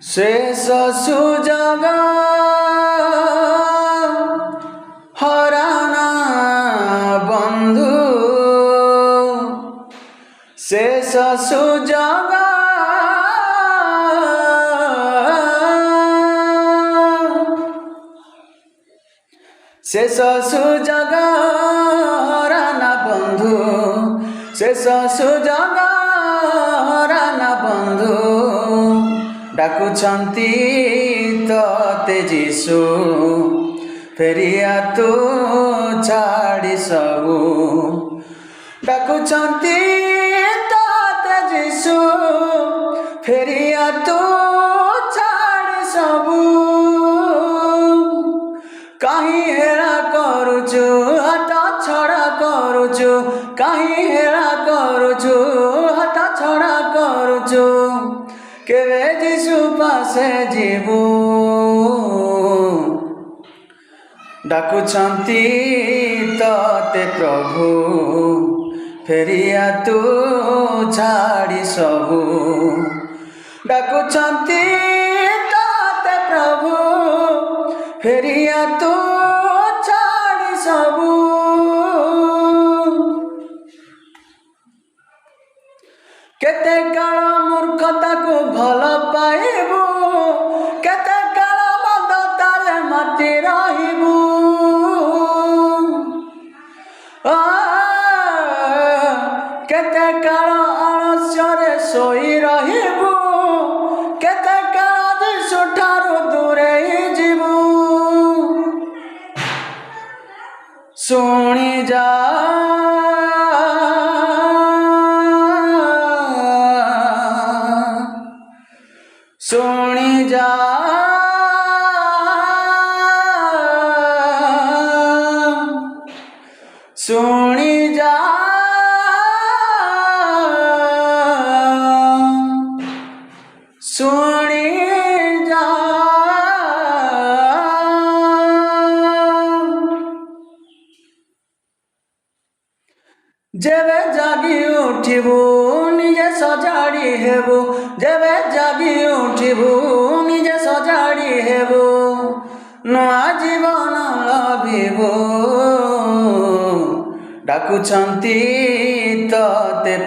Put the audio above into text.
शेष सुजग हराना बंधु शेष सुजग शेष सुजग हराना बंधु शेष सुजग हराना बंधु डाकुछंती तोते जीशु फेरिया तू छाड़ी सबू डाकुछंती तोते जीशु फेरिया तू छाड़ी सबू कहीं हेरा करुचु हाथ छड़ा करुचु कहीं हेरा करुचु हाथ छड़ा करुचु केवे जीशु पासे जीवु डाकुछंती तोते प्रभु फेरिया तू छाड़ी सबू डाकुछंती तोते प्रभु फेरिया तू छाड़ी सबू केते काल मूर्खता को भल पाइबू केते काल मदतारे माति रहिबू केते काल आलस्ୟରେ सोई रहिबू केते काल जीशु ठारू दूरेई जीवू सुनी जा सुनी जा सुनी जा सुनी जा जेबे जागी उठिबू निजे सजाड़ी हेबू जेबे जागी उठिबू निजे सजाड़ी हेबू नुआ जीवन लभिबू डाकुछंती तोते